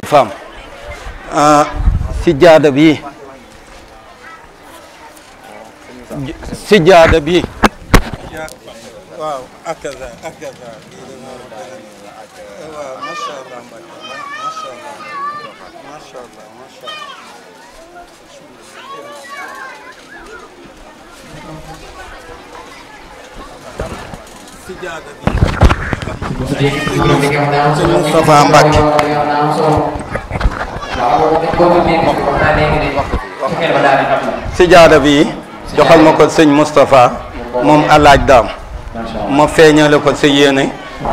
femme sijaada bi waaw akaza waaw masha Allah masha Allah sijaada bi Moustapha Mbacke sijaada bi joxal ma ko sëñ Moustapha moom alaaj daam ma feeñale ko sa yéene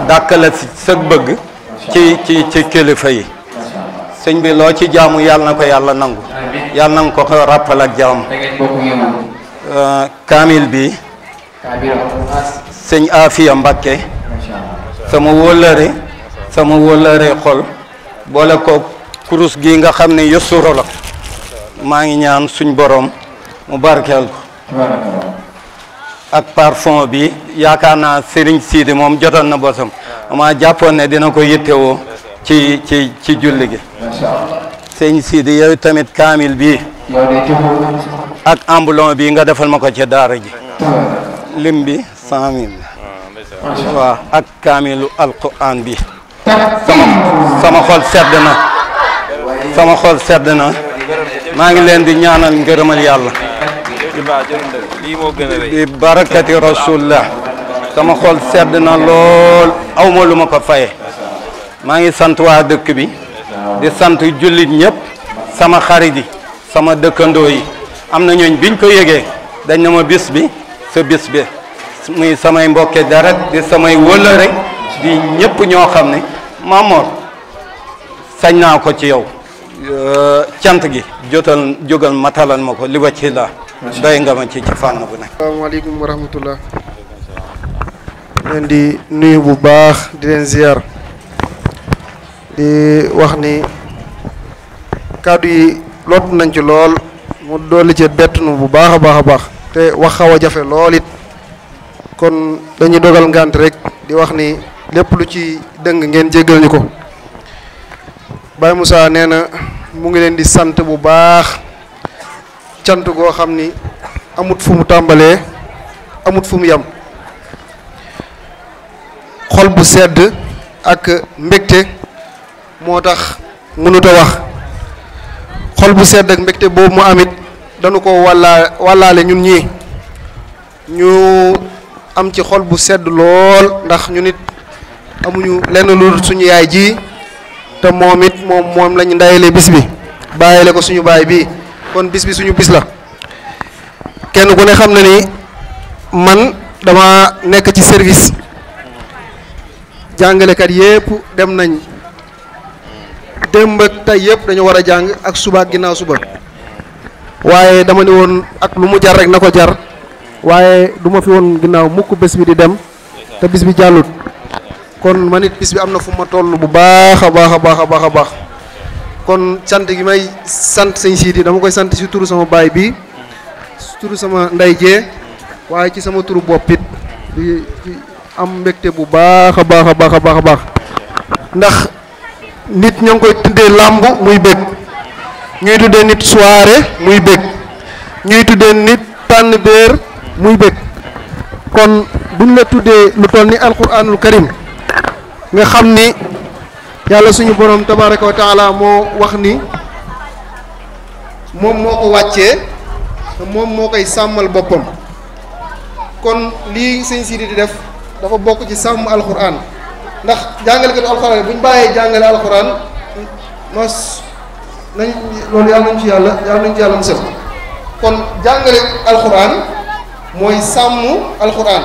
dàkkale sa bëgg ci kilifa yi sëñ bi loo ci jaamu yàlla na ko yàlla nangu yàlla na ko rappal ak jaam kaamil bi sëñ Afiya Mbacke sama wóllëre xol boole ko kurus gi nga xam ne yëssuro la maa ngi ñaan suñ borom mu barkeel ko ak parfum bi yaakaar naa Serigne Sidi moom jotoon na bosam ma jàppoon ne dina ko yittewoo ci julli gi Serigne Sidi yow tamit kaamil bi ak ambulon bi nga defal ma ko ci daara ji lim bi 100 000 waaw ak kaamilu alquran bi sama xol sedd na maa ngi leen di ñaanal ngërëmal yàlla bi barakati rasulullah sama xol sedd na lool awma lu ma ko faye maa ngi sant waa dëkk bi di sant jullit ñëpp sama xarit yi sama dëkkandoo yi am na ñooñ biñ ko yëgee dañ na ma bis bi sa bis bi muy samay mbokke deret di samay wëllëre di ñëpp ñoo xam ne Mamor sañ naa ko ci yow cant gi jógal matalal ma ko li wa ci la doy nga ma ci fànn bu nekk. asalaamaaleykum wa rahmatullah leen di nuyu bu baax di leen ziar di wax ni kàddu yi lot nañ ci lool mu dolli ci bett nu bu baax a baax a baax te wax xaw a jafe lool it kon dañuy dogal ngant rek di wax ni lépp lu ci dëng ngeen jéggal ñu ko Baye Moussa nee na mu ngi leen di sant bu baax cant goo xam ni amut fu mu tàmbalee amut fu mu yam xol bu sedd ak mbégte moo tax mënut a wax xol bu sedd ak mbégte boobu mu amit dañu ko wàllaale ñun ñii ñu am ci xol bu sedd lool ndax ñu nit amuñu lenn lu suñu yaay ji te moom it moom lañu ndayale bis bi bàyyile ko suñu baay bi kon bis bi suñu bis la kenn ku ne xam na ni man dama nekk ci service jàngalekat yépp dem nañ démb ak tey yépp dañu war a jàng ak suba ak ginnaaw suba waaye dama ne woon ak lu mu jar rek na ko jar waaye du ma fi woon ginnaaw mukk bés bi di dem te bis bi jàllut kon man it bis bi am na fu ma toll bu baax a baax kon sant gi may sant sëñ Sidi dama koy sant ci turu sama baay bi ci turu sama ndey jee waaye ci sama turu bopp it di am mbégte bu baax a baax ndax nit ñoo ngi koy tuddee làmb muy bég ñuy tuddee nit soirée muy bég ñuy tuddee nit tànn béer muy bég kon buñ la tuddee lu toll ni alquranul karim nga xam ni yàlla suñu borom tabaraka wa taala moo wax ni moom moo ko wàccee te moom moo koy sàmmal boppam kon lii sëñ Sidi di def dafa bokk ci sàmm alquran ndax jàngalekatu alquran bu ñu bàyyee jàngale alquran mos nañ loolu yàlla nañ ci yàlla musal kon jàngale alquran mooy sàmm alquran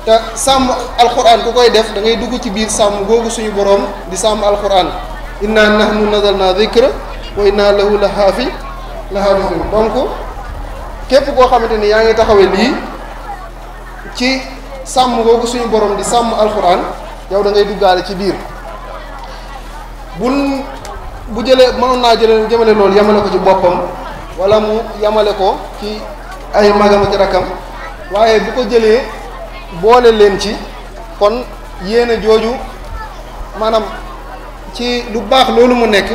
te sàmm alquran ku koy def da ngay dugg ci biir sàmm googu suñu borom di sàmm alquran inna nahnu nazalna dhikra wa inna lahu la haafizun donc képp koo xamante ni yaa ngi taxawee lii ci sàmm googu suñu borom di sàmm alquran yow da ngay duggaale ci biir bu jëlee mënoon naa jëmale loolu yamale ko ci boppam wala mu yamale ko ci ay magam ak rakam waaye bu ko jëlee boole leen ci kon yéene jooju maanaam ci lu baax loolu mu nekk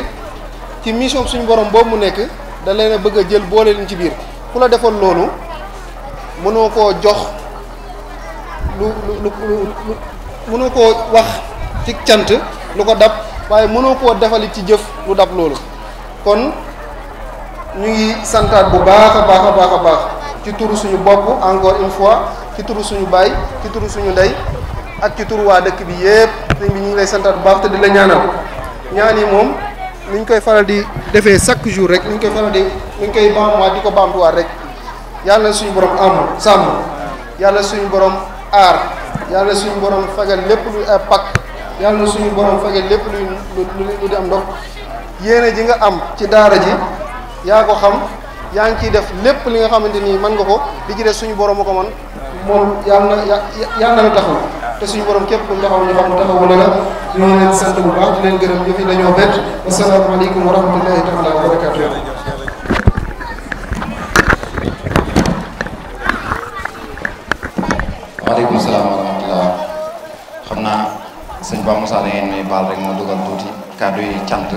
ci mission suñu borom boobu mu nekk da leen a bëgg a jël boole leen ci biir ku la defoon loolu mënoo koo jox lu mënoo koo wax ci cant lu ko dab waaye mënoo koo defali ci jëf lu dab loolu kon ñu ngi santaat bu baax a baax a baax a baax ci turu suñu bopp encore une fois ci turu suñu baay ci turu suñu ndey ak ci turu waa dëkk bi yépp sëñ bi ñu ngi lay santaat bu baax te di la ñaanal ñaan yi moom ni ñu koy faral di defee chaque jour rek ni ñu koy faral di ni ñu koy baamuwaat di ko baamtuwaat rek yàlla na suñu borom am sàmm yàlla suñu borom aar yàlla suñu borom fagal lépp luy ay pakk yàlla na suñu borom fagal lépp lu di am ndox yéene ji nga am ci daara ji yaa ko xam yaa ngi ciy def lépp li nga xamante ni mën nga ko li ci def suñu borom a ko man moom yàlla na la taxaw te suñu borom képp ku taxaw ñu xam taxawu na la ñu ngi leen sant bu baax di leen gërëm jëf yi dañoo bett wasalaamaaleykum wa rahmatullahi taala wa barakatuh. waaleykum salaam wa rahmatullah. xam naa sëñ Ba Moussa da ngeen may baal rek moo dugal tuuti kàddu yi cant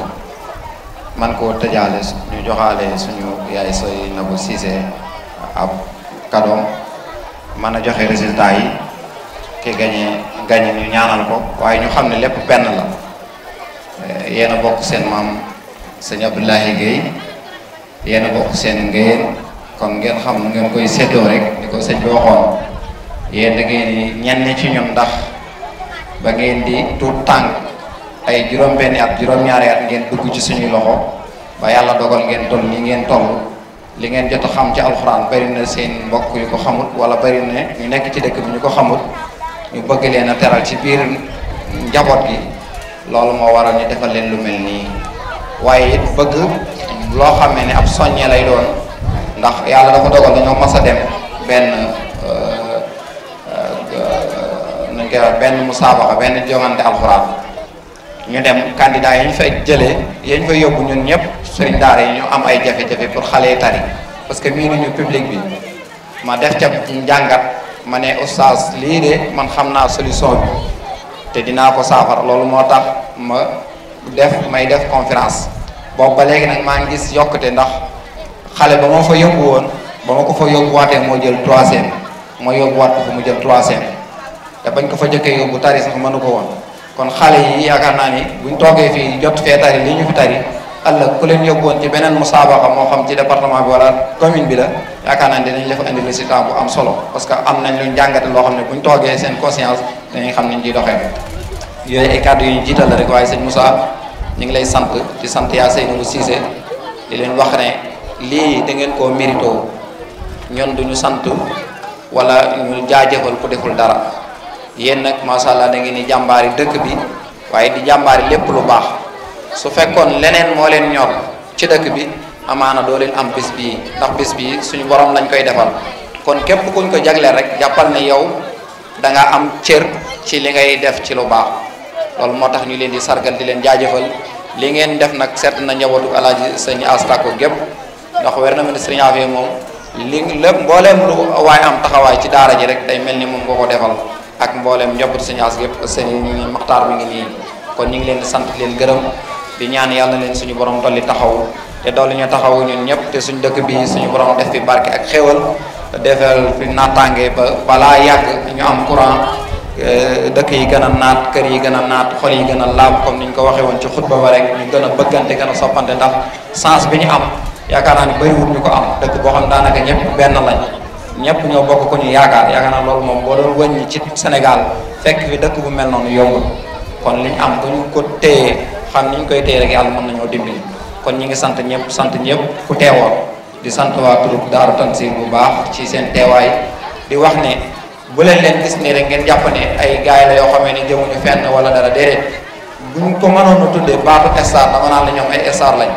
man koo tëjaale ñu joxaale suñu yaay sooy Nabou Cissé ab kadoom mën a joxe résultat yi ki gañe ñu ñaanal ko waaye ñu xam ne lépp benn la yéen a bokk seen maam sëñ Abdoulaye Guèye yéen a bokk seen ngéyeen kon ngeen xam nu ngeen koy séddoo rek ni ko sëñ bi waxoon yéen da ngeen di ñenn ci ñun ndax ba ngeen di tuut tànk ay juróom-benni at juróom-ñaari at ngeen dugg ci suñuy loxo ba yàlla dogal ngeen toll nii ngeen toll li ngeen jot a xam ci alxuraan bari na seen mbokk yu ko xamut wala bari na ñu nekk ci dëkk bi ñu ko xamut ñu bëgg leen a teral ci biir njaboot gi loolu moo waral ñu defal leen lu mel nii waaye it bëgg loo xamee ne ab soññee lay doon ndax yàlla dafa dogal dañoo mas a dem benn musaabaxa benn jongante alxuraan ñu dem candidat yi ñu fay jëlee yi ñu fay yóbbu ñun ñëpp sëriñ daara yi ñu am ay jafe-jafe pour xale yi tari parce que mii nuñu public bi ma def ca njàngat ma ne oustaz lii de man xam naa solution bi te dinaa ko saafara loolu moo tax may def conférence boobu ba léegi nag maa ngi gis yokkute ndax xale ba ma fa yóbbu woon ba ma ko fa yóbbuwaatee moo jël 3e ma yóbbuwaat ko fa mu jël 3e te bañ ko fa jëkkee yóbbu tari sax mënu ko woon kon xale yi yaakaar naa ni buñ toogee fii jot fee tari li ñu fi tari ëllëg ku leen yóbbuwoon ci beneen musaabaqa moo xam ci département bi wala commune bi la yaakaar naa ni dinañ la fa indi résultat bu am solo parce que am nañ luñ jàngate loo xam ne buñ toogee seen conscience dañuy xam niñ ciy doxee yooyu ay kàddu yu ñu jiital la rek waaye sëñ Moussa ñu ngi lay sant di sant yaa Seynabou Cissé di leen wax ne lii da ngeen koo mérito ñun duñu sant wala ñu jaajëfal ku deful dara yéen nag macha allah da ngeen di jàmbaari dëkk bi waaye di jàmbaari lépp lu baax su fekkoon leneen moo leen ñor ci dëkk bi amaana doo leen am bés bii ndax bés bii suñu borom lañ koy defal kon képp kuñ ko jagleel rek jàppal ne yow da nga am cër ci li ngay def ci lu baax loolu moo tax ñu leen di sargal di leen jaajëfal li ngeen def nag seet na njabootu alaaji sëñ Astako gépp ndax weer na ma ne sëñ Afia moom li lépp mbooleem lu waaye am taxawaay ci daara ji rek day mel ni moom nga ko defal ak mboolem njabootu sëñ As gépp sëñ Maxtaar mi ngi nii kon ñu ngi leen di sant leen gërëm di ñaan yàlla leen suñu borom dolli taxaw te dolli ñu taxaw ñun ñëpp te suñu dëkk bi suñu borom def fi barke ak xéwal defal fi naataange ba balaa yàgg ñu am courant dëkk yi gën a naat kër yi gën a naat xol yi gën a laab comme ni ñu ko waxee woon ci xutba ba rek ñu gën a bëggante gën a soppante ndax sens bi ñu am yaakaar naa ni bëriwul ñu ko am dëkk boo xam daanaka ñëpp benn lañ ñëpp ñoo bokk ko ñu yaakaar naa loolu moom boo doon wëññi ci Sénégal fekk fi dëkk bu mel noonu yombul kon li ñu am bu ñu ko téye xam ni ñu koy téye rek yàlla mën nañoo dimbali kon ñi ngi sant ñëpp ku teewoon di sant waa groupe Daaru Tanzil bu baax ci seen teewaay di wax ne bu leen gis nii rek ngeen jàpp ne ay gaay la yoo xamee ne jëmuñu fenn wala dara déedéet buñ ko mënoon a tuddee baatu star dama naan la ñoom ay star lañ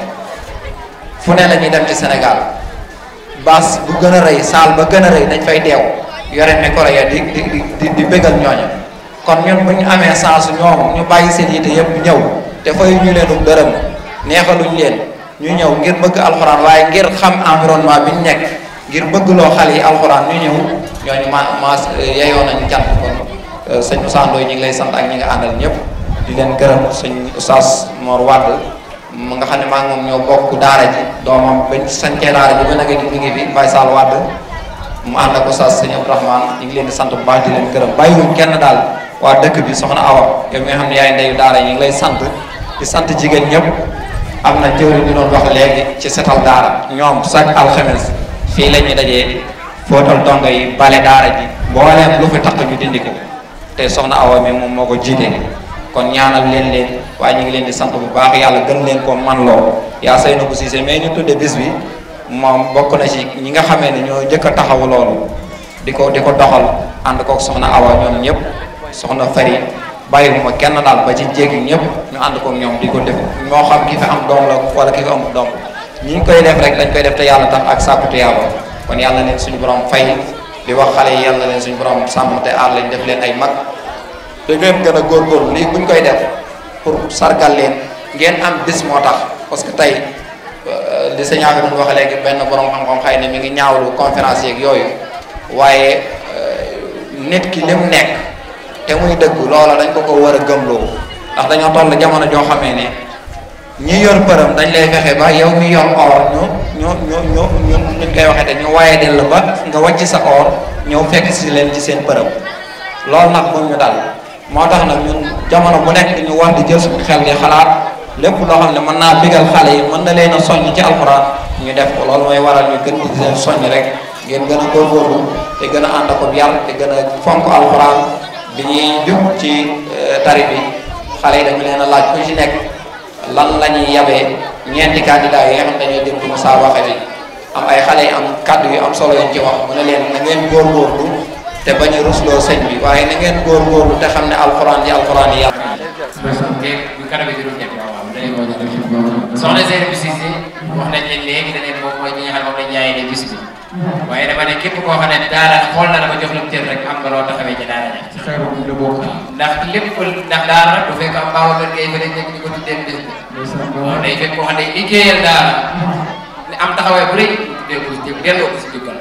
fu ne la ñuy dem ci Sénégal bas bu gën a rëy saal ba gën a rëy dañ fay teew yore micro ya di bégal ñooñu kon ñun bu ñu amee chance ñoom ñu bàyyi seen yite yëpp ñëw te fay ñu leen dërëm neexaluñ leen ñu ñëw ngir bëgg alxuraan waaye ngir xam environnement bi ñu nekk ngir bëgg loo xale yi alxuraan ñu ñëw ñooñu yeyoo nañu cant kon sëñ Moussa Ndoye ñi ngi lay sant ak ñi nga àndal ñëpp di leen gërëm sëñ Oustaz Mor Wade mu nga xam ne maa ngi moom ñoo bokk daara ji doomam bañ sancee daara ji ba nag mi ngi fi Baye Sall Wade mu ànd ak Oustaz Sëñ Abdourahmane ñu ngi leen di sant bu baax di leen gërëm bàyyiwuñ kenn daal waa dëkk bi soxna Awa yow mi nga xam ne yaay ndeyu daara yi ñu ngi lay sant di sant jigéen ñëpp am na jëwriñ ñu doon wax léegi ci setal daara ñoom chaque alxames fii la ñuy dajee fóotal dongo yi bale daara ji mbooleem lu fi tax ñu dindi ko te soxna Awa mi moom moo ko jiite kon ñaanal leen waaye ñu ngi leen di sant bu baax yàlla gën leen ko man loo yaa say na bu siise mais ñu tudde bis bi moom bokk na ci ñi nga xamee ne ñoo njëkk a taxawu loolu di ko doxal ànd kook soxna Awa ñoom ñëpp soxna Fari bàyyiwuma kenn daal ba ci jéggi ñëpp ñu ànd kook ñoom di ko def moo xam ki fi am doom la wala ki fi amul doom ñi ngi koy def rek dañ koy def te yàlla tax ak sàkkute yàlla kon yàlla leen suñu borom fay di wax xale yi yàlla leen suñu borom sàmm te aar lañ def leen ay mag te ngeen gën a góorgóorlu lii buñ koy def pour sargal leen ngeen am bis moo tax parce que tey li sëñ Afi doon wax léegi benn borom xam-xam xëy na mi ngi ñaawlu conférence yeeg yooyu waaye nit ki li mu nekk te muy dëgg loola dañ ko war a gëmloo ndax dañoo toll jamono joo xamee ne ñi yor përëm dañ lay fexe ba yow mi yor or ñu koy waxee te ñu waaye del la ba nga wàcc sa or ñëw fekk si leen ci seen përëm loolu nag moom ñu dal moo tax nag ñun jamono bu nekk ñu war di jël suñu xel di xalaat lépp loo xam ne mën naa bigal xale yi mën na leen a soññ ci alxuraan ñu def ko loolu mooy waral ñu gën di leen soññ rek ngeen gën a góorgóorlu te gën a ànd ak yar te gën a fonk alxuraan bi ñuy jub ci tari bi xale yi dañu leen a laaj ku ci nekk lan la ñuy yabee ñeenti candidat yi nga xam dañoo dem ci musaabaqa bi am ay xale yi am kàddu yu am solo yuñ ci wax mu ne leen na ngeen góorgóorlu te bañ a rusloo sëñ bi waaye na ngeen góorgóorlu te xam ne alxuraan yi yàlla. soxna Seydou Cissé wax nañ leen léegi da leen moom mooy ñi nga xam moom lañ ñaayee bis bi waaye dama ne képp koo xam ne daara xool na la ba jox la cër rek am nga loo taxawee ci daara ja ci xeeru la bokk ndax lépp ndax daara du fekk am baaw kër ngay fa nekk di ko tuddee bis waaw day fekk koo xam ne liggéeyal daara ne am taxawaay bu rëy delloo ko si jukkal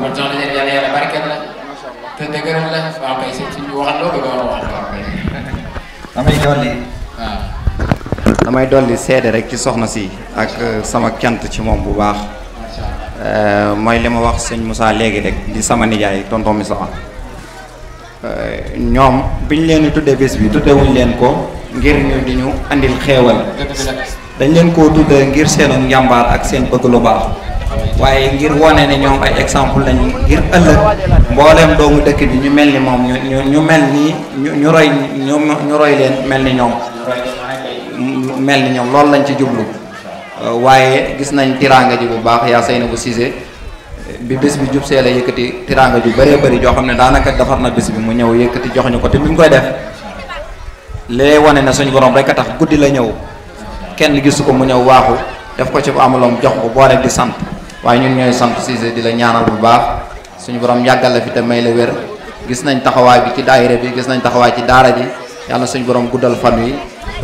kon soxna Seydou yàlla yàlla barkeel la te dëgëral la waaw kay suñu waxal loo bëgg a wax damay dolli waaw damay dolli seede rek ci soxna si ak sama cant ci moom bu baax mooy li ma wax sëñ Moussa léegi rek di sama nijaay tonton Moussa ñoom biñ leen di tuddee bés bi tuddewuñ leen ko ngir ñu di ñu andil xeewal dañ leen koo tuddee ngir seenu njàmbaar ak seen bëgg lu baax waaye ngir wane ne ñoom ay exemple lañ ngir ëllëg mbooleem doomu dëkk bi ñu mel ni moom ñu mel ni ñu roy leen mel ni ñoom loolu lañ ci jublu waaye gis nañ tiraanga ji bu baax yaa Seynabou Cissé bi bés bi jub see la yëkkati tiraanga ju bëree bëri joo xam ne daanaka defar na bés bi mu ñëw yëkkati jox ñu ko te bi mu koy def lee wane na suñu borom rek a tax guddi la ñëw kenn gisu ko mu ñëw waaxu def ko ci bu amuloom jox ko boole di sant waaye ñun ñooy sant Cissé di la ñaanal bu baax suñu borom yàggal la fi te may la wér gis nañ taxawaay bi ci daayira bi gis nañ taxawaay ci daara ji yàlla suñu borom guddal fan wi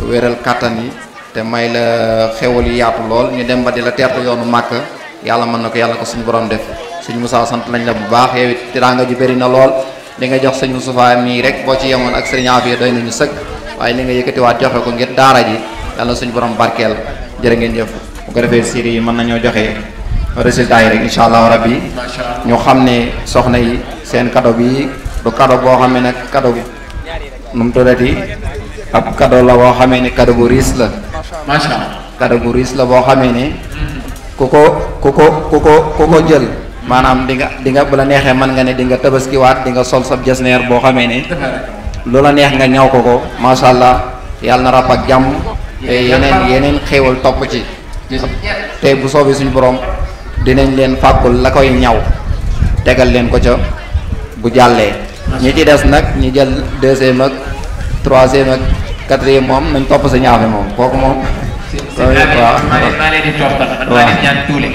wéral kàttan yi te may la xewal yu yaatu lool ñu dem ba di la teertu yoonu màkk yàlla mën na ko yàlla ko suñu borom def suñu Moussa sant lañ la bu baax yow it tiraanga ji bëri na lool li nga jox sëñ Moustapha mii rek boo ci yemoon ak sëriñ Afia doy nañu sëkk waaye li nga yëkkatiwaat joxe ko ngir daara ji yàlla suñu borom barkeel jërë ngeen jëf bu ko defee série yi mën nañoo joxe résultat yi rek incha allah rabbi ñu xam ne soxna yi seen cadeau bi du cadeau boo xam ne nag cadeau bi nu mu tuddati ab cadeau la boo xamee ne cadeau bu riis la macha allah cadeau bu riis la boo xamee ne ku ko jël maanaam di nga bu la neexee mën nga ne di nga tabaskiwaat di nga sol sab jasneer boo xamee ne lu la neex nga ñaw ko macha allah yàlla na ràpp ak jàmm te yeneen xéewal topp ci te bu soobee suñu borom dinañ leen fàggul la koy ñaw tegal leen ko ca bu jàllee ñi ci des nag ñi jël deuxième ak troisième ak quatrième moom nañ topp sa ñaafe moom kooku moom waaw maa leen di toppal maa leen ñaan tuule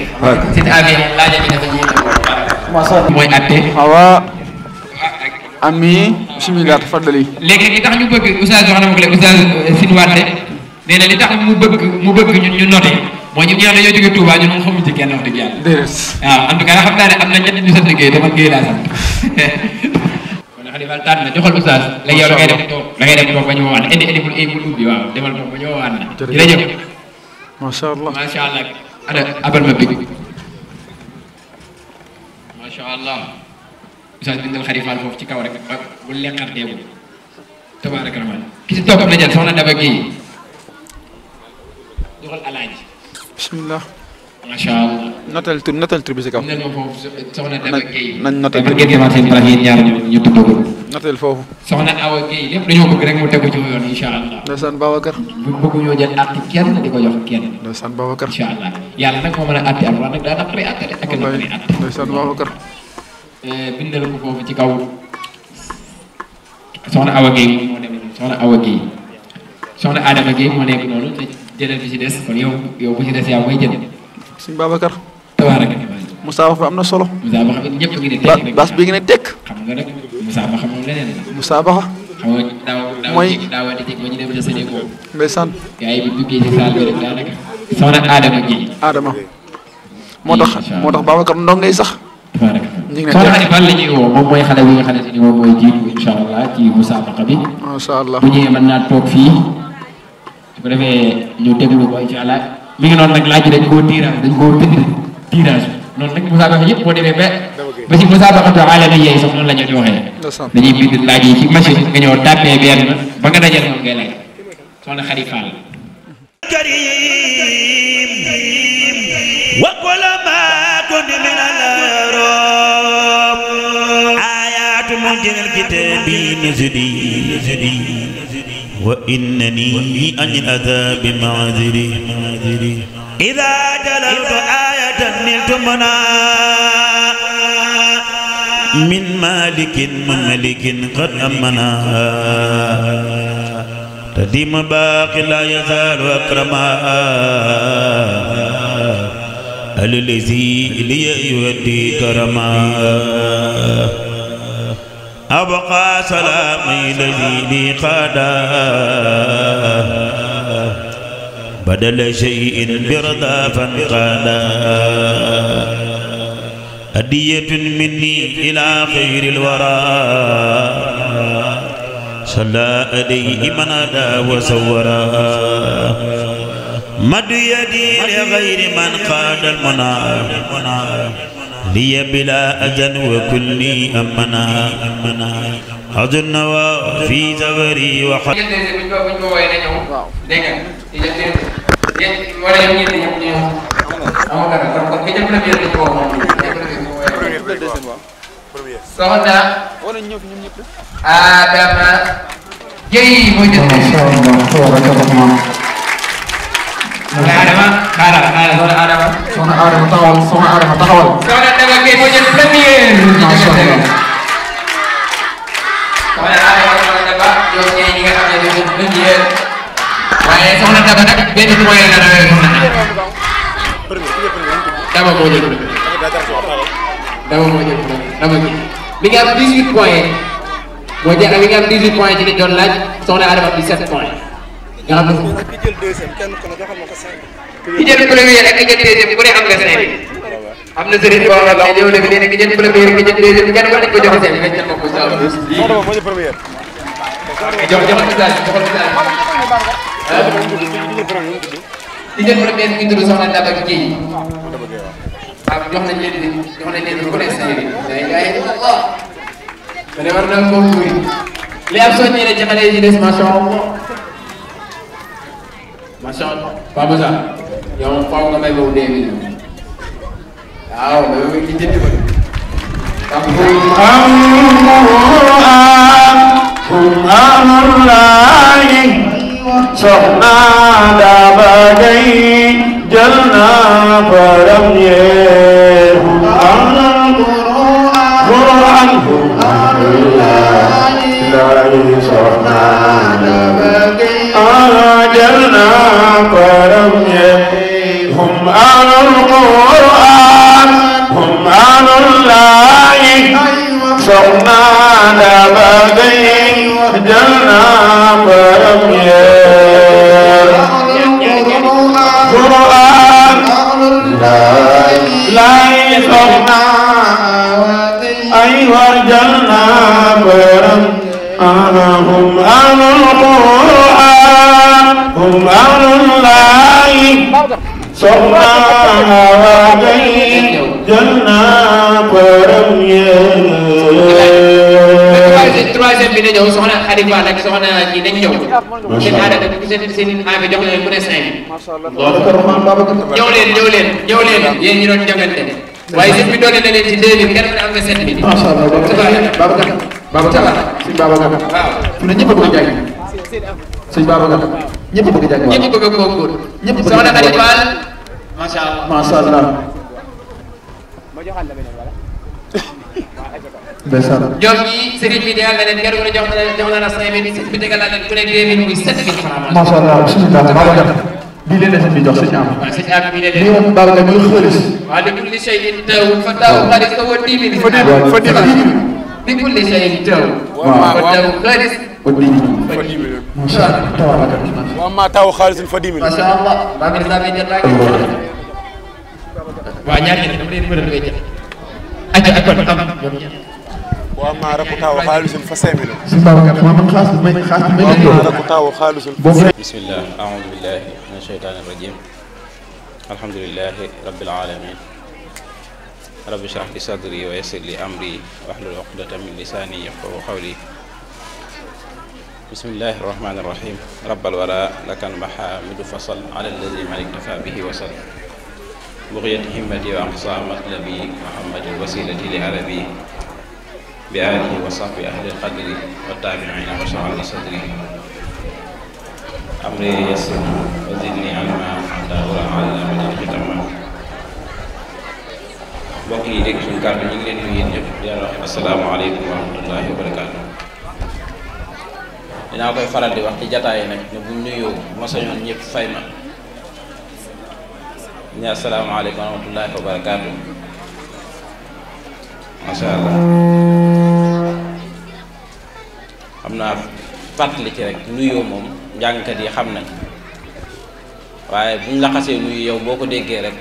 seen avion laaj bi dafa yéen mooy atte awa ami bismillah tafaddali léegi li tax ñu bëgg oustaz wax na ma ko léegi oustaz Sine Wade nee na li tax mu bëgg ñun ñu noté mooy ñun ñoo dañoo jóge Touba ñun moom xamuñ ci kenn wax dëgg yàlla déedéet waaw en tout cas xam naa ne am na ñett ñu sant Guèye dama Guèye laa sant kon xam ne daal tànn na joxal oustaz léegi yow da ngay dem toog ba ñu woowaat indi bul ubbi waaw demal toog ba ñu woowaat na jërëjëf macha allah macha allah ada abal ma big macha allah Oustaz bindal xarifal foofu ci kaw rek bu leqar deewul tabaaraka rahmaan ki ci topp na jël soxna Daba Guèye joxal alaaji bismillah macha allah notal tur bi si kaw bindal ma foofu soxna Daba Guèye nañ notal ngeen demaat seen place yéen ñaar ñu tudd ko notal foofu soxna Awa Guèye lépp dañoo bëgg rek mu tegu ci yoon incha allah ndeysaan Babacar bëgguñoo jël àtt kenn di ko jox kenn ndeysaan Babacar incha allah yàlla nag moo mën a àtte alxuraan nag daa naqaree àtte de ak naqaree àtte ndeysaan Babacar bindal ko foofu ci kaw soxna Awa Guèye moo dem soxna Awa Guèye soxna Adama Guèye moo nekk noonu te jëlal bi ci des kon yow bu ci des yaa koy jël suñ Babacar tabaaraka Moussa Ba am na solo Moussa Ba xam ñëpp ngi ne tekk bas bi ngi ne tekk xam nga nag Moussa Ba xam moom leneen la Moussa Ba xam nga daawati jég ba ñu dem ca Sénégal ndeysaan gars yi bi duggee ci saal bi rek daanaka soxna Adama Guèye Adama moo tax Babacar ndongay sax tabaaraka ñu ngi soxna Xadi Fall la ñuy woo moom mooy xale bi nga xamante ni moom mooy jiitu incha allah ci musaabaqa bi macha allah bu ñëwee mën naa toog fii su ko defee ñu déglu ko incha allah mi ngi noonu nag laaj dañ koo tëdd tirage noonu nag musaabaqa yëpp boo demee ba ci musaabaqatu aalamiya sax noonu la ñu di waxee dañuy bind laaj yi ci machine nga ñëw tàppee benn ba nga dajal moom ngay laaj soxna Xadi Fall وكل ما كنت من الأرام آيات ممكن الكتاب نزدي وإنني عن العذاب معذري إذا جللت آية نلت منا من مالك مملك قد أمنا تديم باقي لا يزال أكرما الذي لي يودي كرما أبقى سلامي الذي لي قادا بدل شيء برضا فانقادا هدية مني إلى خير الورى صلى عليه من أدى وصورا مد يدي لغير من قاد المنى لي بلا أجن وكلي أمنا أظن في زوري وحد soxna Adama Guèye mooy jël soxna Adama xaaral soxna Adama taxawal soxna Daba Guèye mooy jël première soxna Daba yow ñee ñi nga xam ne ñoo jël première waaye soxna Daba nag benn point la rawee soxna Daba moo jël Daba Guèye mi ngi am 18 points moo jël mi ngi am 18 points ci li doon laaj soxna Adama am 17 points nga xam ne ki jël premier ak ki jël deuxième ku ne am nga 5 am na sëriñ boo xam ne ñëw na fi nee na ki jël premier ki jël deuxième kenn war nañ ko jox 5 dañ jël ko ko sa jox message ki jël premier mi ngi tudd soxna Daba Guèye waaw jox nañ leen ku ne 5 day gaay Allah ma ne war na moom bëri li am soññee ne ci xale yi ci des macha Allah macha Allah Paa Moussa yow faaw nga may boobu 2 minutes waaw mais yow ci jënd ba soxna Daba Guèye jël na faram yee Quran soxna Daba Guèye jël na faram yee hum ahlul Quran hum ahlullahi soxna Daba Guèye jël na faram yee Quran lay soxna ay war jël na faram hum ahlul Quran hum ahlullahi soxna Awa Gaye jël naa borom troisième bi na ñëw soxna Xalifa nag soxna kii dañ ñëw seen aada seen aabe jox leen ku ne 5 ñëw leen yéen ñi doon jàngante waaye sëñ bi doone na leen ci 2000 kenn ku ne am nga 7000 macha Allah Babacar sëñ Babacar waaw fu ne ñëpp a bëgg a jàng sëñ Babacar ñëpp a bëgg a jàng ñëpp bëgg a góorgóorlu ñëpp bëgg soxna Xalifa macha Allah macha Allah ndeysaan ñoom ñi sëriñ bi tegal na leen kenn ku ne jox na la 5000 sëriñ bi tegal na leen ku ne 2000 muy 7000 francs macha Allah bismillah Babacar bii leen la sëñ bi jox sëñ am waaw sëñ am bii lii moom Babacar mooy xaalis waaw li kulli shay'in taw fa taw xaalis ko wa 10 000 fa li kulli shay'in taw fa taw xaalis fa 10 000 macha Allah wa ma taw xaalisun fa 10 000 macha Allah Babacar saa bay jël laa ngi waaw ñaar ñi dama leen bëral ngay jël acca ak kon am ñoom ñaar wa ma raku taw xaalisun fa 5 000 sëñ Babacar moo man xaas may wa ma raku taw xaalisun bismillah a'udhu billahi minash shaitanir rajim alhamdulillahi rabbil alamin rabbi shrah li sadri wa yassir li amri wahlul 'uqdatan min lisani yafqahu qawli bismillahir rahmanir rahim rabbal wara lakal mahamidu fasal ala alladhi man iktafa bihi wasal بغية همتي وأقصى مطلبي محمد الوسيلة لعربي بآله وصحبه أهل القدر والتابعين وشرع لصدري أمري يسر وزدني علما حتى أرى على من الختم mbokk yi dégg suñu kàddu ñu ngi leen di nuyu ñëpp di leen wax asalaamaaleykum wa rahmatullahi wa barakaatu. dinaa koy faral di wax ci jataay nag ne bu nuyoo bu ma sañoon ñëpp fay ma ne asalaamaaleykum wa rahmatullahi wa barakaatu. macha allah xam naa fàttali ci rek nuyoo moom njàngkat yi xam nañ waaye buñ la xasee nuyu yow boo ko déggee rek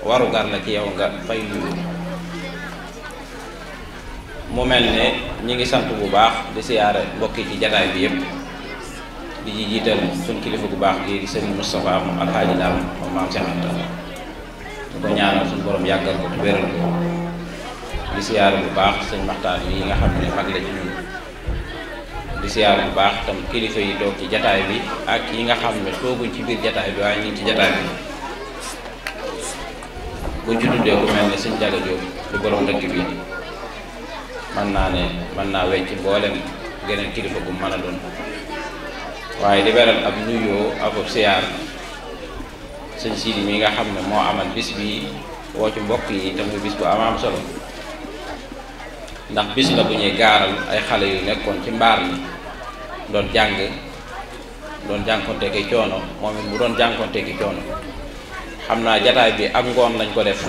warugar la ci yow nga fay nuyu mu mel ne ñi ngi sant bu baax di siyaare mbokki ci jataay bi yëpp di ci jiital suñ kilifa bu baax gi di sëriñ Moustapha moom alxaaji daam moom maam Cheikh Anta ñu ko ñaanal suñ borom yàggal ko te wéral ko di siyaare bu baax sëñ Maxtaan yi nga xam ne mag la ci ñun di siyaare bu baax tam kilifa yi toog ci jataay bi ak yi nga xam ne tooguñ ci biir jataay bi waaye ñu ngi ci jataay bi buñ ci tuddee ku mel ne sëñ Jaga Jóob di borom dëkk bi mën naa wecc mboolem geneen kilifa gu mën a doon waaye di beral ab nuyoo ak siyaar sëñ Sidi mi nga xam ne moo amal bis bi woo ci mbokk yi te muy bis bu am solo ndax bis la bu ñuy gaaral ay xale yu nekkoon ci mbaar mi doon jànkonte ki coono moom it mu doon jànkonte ki coono xam naa jataay bi ak ngoon lañ ko def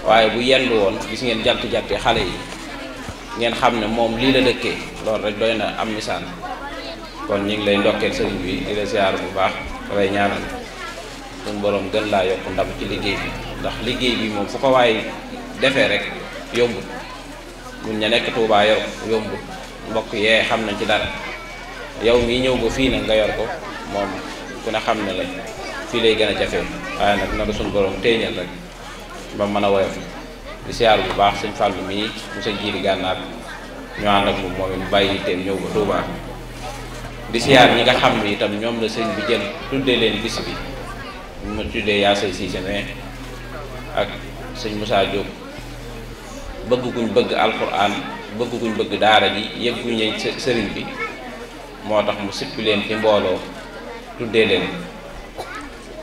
waaye bu yendu woon gis ngeen jatti xale yi ngeen xam ne moom lii la dëkkee loolu rek doy na am misaal kon ñu ngi lay ndokkeel sëriñ bi di la siyaar bu baax da lay ñaanal suñu borom gën laa yokk ndam ci liggéey bi ndax liggéey bi moom fu ko waay defee rek yombut ñun ña nekk Tuubaa yor yombut mbokk yee xam nañ ci dara yow mii ñëw ba fii nag nga yor ko moom ku ne xam ne la fii lay gën a jafe waaye nag na la suñu borom téeñal rek ba mën a woyof di siyaar bu baax sëñ Fàllu mii monsieur Jiili Gànnaar ñu ànd ak moom mu bàyyi teem ñëw ba Tuubaa di siyaar ñi nga xam ne itam ñoom la sëñ bi jël tuddee leen bis bi mu tuddee yaa say siise mais ak sëñ Moussa Diop bëgg guñ bëgg alquran bëgg guñ bëgg daara ji yëgguñ leen sëriñ bi moo tax mu sippi leen ci mbooloo tuddee leen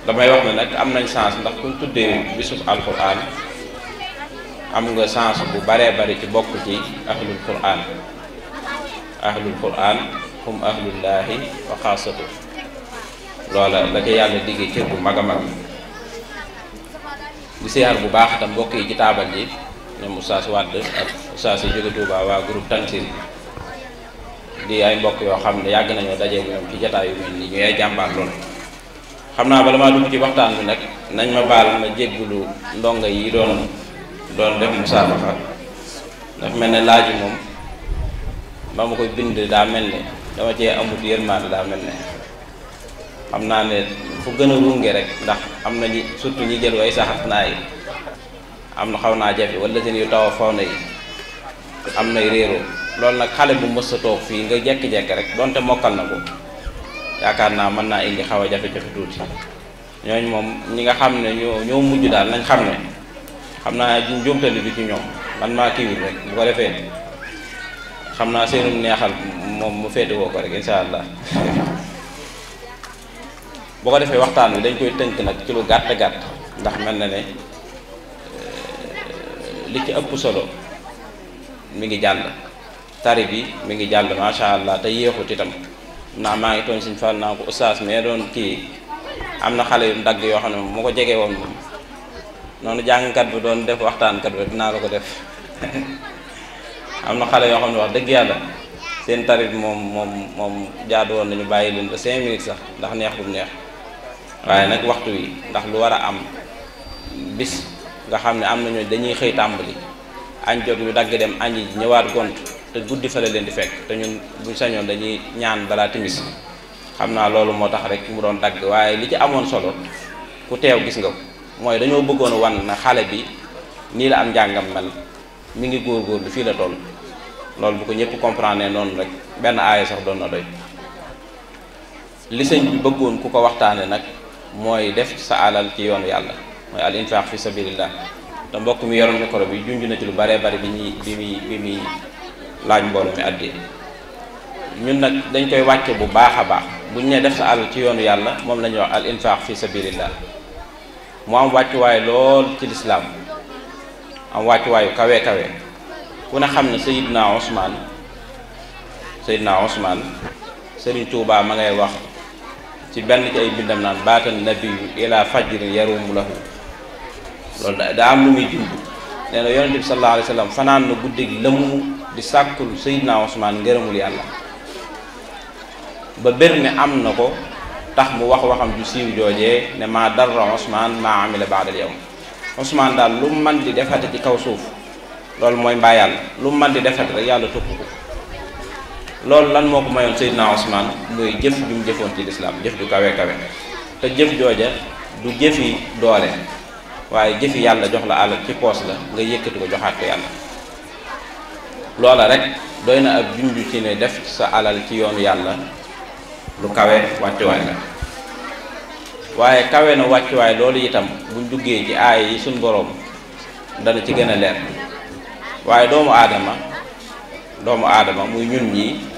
damay wax ne nag am nañ chance ndax kuñ tuddee bisub alquran am nga chance bu baree bari ci bokk ci ahlul quran hum ahlullahi wa xaasatu loola la ca yàlla diggee cër bu mag a mag di siyaar bu baax itam mbokk yi ci taabal ji ñoom Oustaz Wade ak Oustaz yi jóge Touba waa groupe Tansir di ay mbokk yoo xam ne yàgg nañoo dajeeg ñoom ci jataay yu mel nii ñu ay jàmbaar lool xam naa bala maa dugg ci waxtaan bi nag nañ ma baal ma jéggulu ndongo yi doon def musaabaxa dafa mel ne laaj moom ba ma koy bind daa mel ne dama cee amut yërmaande daa mel ne xam naa ne fu gën a runge rek ndax am na ñi surtout ñi jël way saxat naa yi am na xaw naa jafe wala seen yu taw a faw na yi am nay réeroo loolu nag xale bu mës a toog fii nga jekki-jekki rek donte mokkal na ko yaakaar naa mën naa indi xaw a jafe-jafe tuuti ñooñ moom ñi nga xam ne ñoo mujj daal nañ xam ne xam naa njuumtali bi ci ñoom man maa kiiwul rek bu ko defee xam naa seenum neexal moom mu féete woo ko rek insha allah bu ko defee waxtaan wi dañ koy tënk nag ci lu gàtt-gàtt ndax mel na ne li ci ëpp solo mi ngi jàll tari bi mi ngi jàll macha allah te yéexut itam naa maa ngi tooñ suñ fal naa ko oustaz mais doon kii am na xale yu ndagg yoo xam ne moo ko jegee woon moom noonu jàngkat bi doon def waxtaankat bi dinaa la ko def am na xale yoo xam ne wax dëgg yàlla seen tari bi moom jaadu woon nañu bàyyi leen ba 5 minutes sax ndax neex bu neex waaye nag waxtu wi ndax lu war a am bis nga xam ne am nañu dañuy xëy tàmbali añ jot yu dagg dem añ yi ñëwaat gont te guddi fa la leen di fekk te ñun buñ sañoon dañuy ñaan balaa timis xam naa loolu moo tax rek mu doon dagg waaye li ci amoon solo ku teew gis nga ko mooy dañoo bëggoon wan na xale bi nii la am njàngam mel mi ngi góorgóorlu fii la toll loolu bu ko ñëpp comprendre noonu rek benn aaya sax doon na doy li sëñ bi bëggoon ku ko waxtaane nag mooy def sa alal ci yoonu yàlla mooy al infaq fi sabilillah te mbokk mi yoroon micro bi junj na ci lu baree bari bi muy laaj mbooloo mi àddee ñun nag dañ koy wàcce bu baax a baax buñ ne def sa alal ci yoonu yàlla moom la ñuy wax al infaq fi sabilillah mu am wàccuwaay lool ci lislaam am wàccuwaayu kawe kawe ku ne xam ne Seydina Ousmane Serigne Touba ma ngay wax ci benn ci ay bindam naan baatan nabiyu ila fajrin yarumu lahu loolu daa am lu muy jund nee na yonente bi sallallahu alayhi wa sallam fanaan na guddig lëmm di sàkkul Seydina Ousmane ngërëmul yàlla ba bér ne am na ko tax mu wax waxam ju siiw joojee ne maa darra Ousmane maa amila baadal yawm Ousmane daal lu mu man di defate ci kaw suuf loolu mooy mbaa yàlla lu mu man di defate rek yàlla topp ko loolu lan moo ko mayoon Seydina Ousmane muy jëf ju mu jëfoon ci lislaam jëf ju kawe kawe te jëf jooja du jëfi doole waaye jëfi yàlla jox la alal ci poos la nga yëkkati ko joxaat ko yàlla loola rek doy na ab junju ci ne def sa alal ci yoonu yàlla lu kawe wàccuwaay la waaye kawe na wàccuwaay loolu itam buñ duggee ci aaya yi suñ boroom dana ci gën a leer waaye doomu aadama muy ñun ñi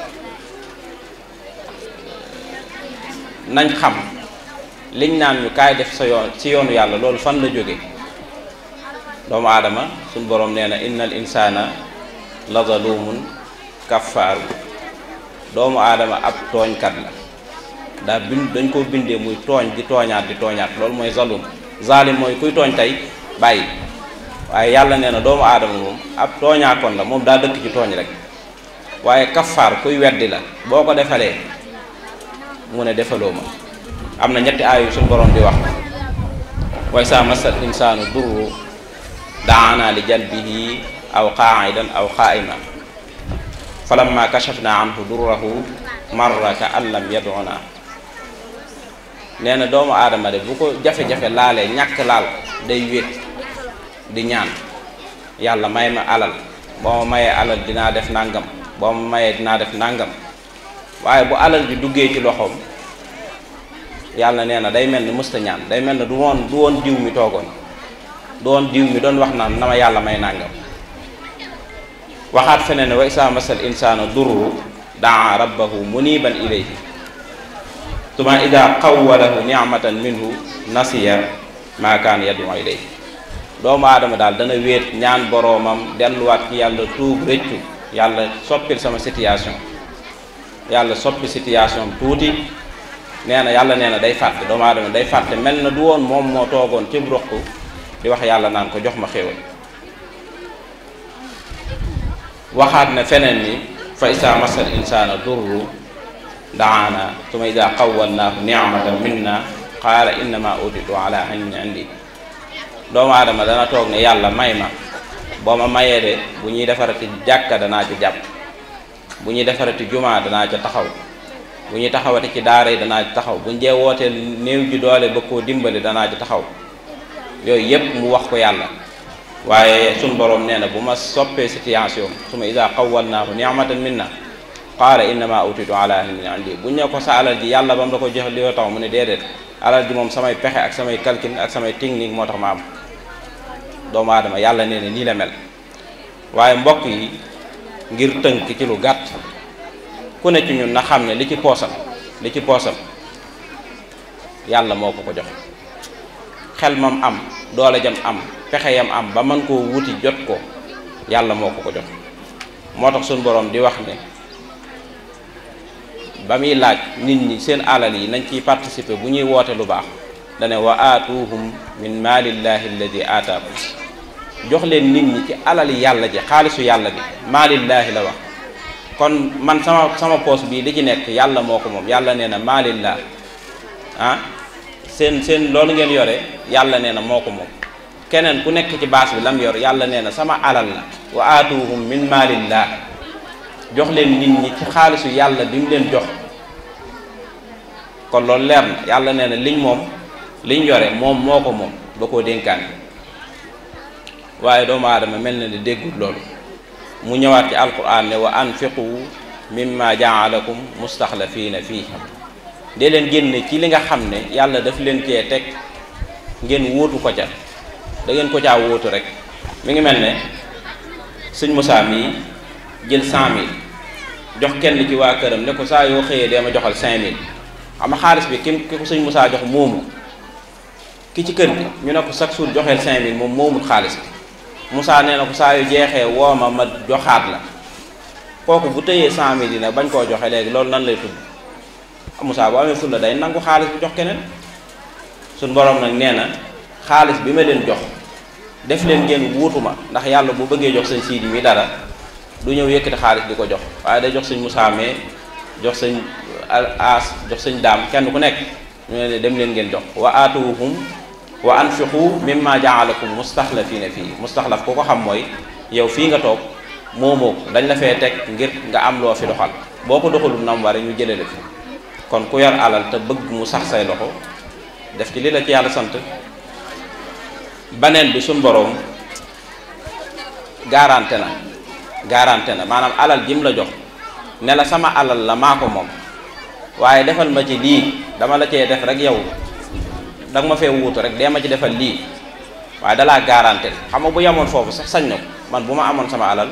nañ xam liñ naan ñu kaay def sa yoon ci yoonu yàlla loolu fan la jóge doomu aadama suñ boroom nee na innal insana la zalumun kaffaaru doomu aadama ab tooñkat la dañ koo bindee muy tooñ di tooñaat loolu mooy zalim mooy kuy tooñ tey bàyyi waaye yàlla nee na doomu aadama moom ab tooñaakoon la moom daa dëkk ci tooñ rek waaye kaffaar kuy weddi la boo ko defalee mu ne defaloo ma am na ñetti aayu suñu borom di wax way sa masal insaanu durru daana li janbihi aw qaa'idan aw qaa'ima falamma kashafna anhu durrahu marra ka an lam yad'una nee na doomu aadama de bu ko jafe-jafe laalee ñàkk laal day wéet di ñaan yàlla may ma alal boo ma mayee alal dinaa def nangam boo ma mayee dinaa def nangam waaye bu alal bi duggee ci loxoom yàlla nee na day mel ni mësta ñaan day mel ni du woon diw mi toogoon du woon diw mi doon wax naan na ma yàlla may nangam waxaat feneen ne wa isa masal insaana durru daa rabbahu muniban ilayhi tuma ida qawwalahu ni'matan minhu nasiya ma kaan yad'u ilayhi doomu aadama daal dana wéet ñaan boroomam delluwaat ci yàlla tuub rëccu yàlla soppil sama situation yàlla soppi situation tuuti nee na yàlla nee na day fàtte doomu aadama day fàtte mel na du woon moom moo toogoon ci roq di wax yàlla naan ko jox ma xéewal waxaat ne feneen ni fa isa masal insaana durru daana suma ida qawwalnaahu ni'matan minna qaala innama utitu ala ilmin indi doomu aadama dana toog ne yàlla may ma boo ma mayee de bu ñuy defarati jàkka danaa ca jàpp bu ñuy defarati jumaa danaa ca taxaw bu ñuy taxawati ci daara yi danaa ci taxaw bu ñu dee wootee néew ji doole ba koo dimbali danaa ci taxaw yooyu yépp mu wax ko yàlla. waaye sun borom nee na bu ma soppee situation suma ida qawwalnaahu ni'matan minna qaala innama utitu ala ilmin indi buñ ne ko sa alal ji yàlla ba mu la ko jox li tax mu ne déedéet alal ji moom samay pexe ak samay calcul ak samay technique moo tax ma am. doomu aadama yàlla nee na nii la mel. waaye mbokk yi ngir tënk ci lu gàtt ku ne ci ñun na xam ne li ci poosam yàlla moo ko jox xel mam am doole jam am pexe yam am ba mën koo wuti jot ko yàlla moo ko jox. moo tax suñu borom di wax ne ba muy laaj nit ñi seen alal yi nañ ciy participer bu ñuy woote lu baax dane wa aatuhum min maalillahi alladi aataakum jox leen nit ñi ci alali yàlla ji xaalisu yàlla bi maalillaahi la wax. kon man sama poos bii li ci nekk yàlla moo ko moom yàlla nee na maalillah seen loolu ngeen yore yàlla nee na moo ko moom. keneen ku nekk ci baas bi lam yor yàlla nee na sama alal la wa aatuhum min maalillah jox leen nit ñi ci xaalisu yàlla bi mu leen jox. kon loolu leer na yàlla nee na liñ yore moom moo ko moom ba koo dénkaan. waaye doomu aadama mel na ni déggul loolu mu ñëwaat ci alquran ne wa anfiqu mimma jaalakum mustaxlafiina fii dee leen génne ci li nga xam ne yàlla daf leen cee teg ngeen wóotu ko ca da ngeen ko caa wóotu rek. mi ngi mel ne sëñ Moussa mii jël 100 000 jox kenn ci waa këram ne ko saa yoo xëyee dee ma joxal 5 000 xam nga xaalis bi ki ko sëñ Moussa jox moomu ki ci kër gi ñu ne ko chaque jour joxeel 5 000 moom moomul xaalis bi. Moussa nee na ko saa yu jeexee woo ma joxaat la kooku bu tëyee 100 000 dina bañ koo joxe léegi loolu nan lay tudd. Moussa bu amee fulla day nangu xaalis bi jox keneen. suñ borom nag nee na xaalis bi ma leen jox def leen ngeen wuutuma ndax yàlla bu bëggee jox sëñ Siidi mi dara du ñëw yëkkati xaalis di ko jox waaye day jox sëñ Moussa mais jox sëñ As jox sëñ Daam kenn ku nekk ñu ne dem leen ngeen jox wa aatuhum wa anfiqu mimma jaalakum mustaxlafiina fii mustaxlaf ku ko xam mooy yow fii nga toog moomoo ko dañ la fee teg ngir nga am loo fi doxal boo ko doxalul nam ware ñu jëlee la fi. kon ku yor alal te bëgg mu sax say loxo def ci li la ci yàlla sant. baneen bi suñ boroom garanté na maanaam alal jim la jox ne la sama alal la maa ko moom waaye defal ma ci lii dama la cee def rek yow danga ma fee wuutu rek dee ma ci defal lii waaye dalaa garanté xam nga bu yemoon foofu sax sañ na ko man bu ma amoon sama alal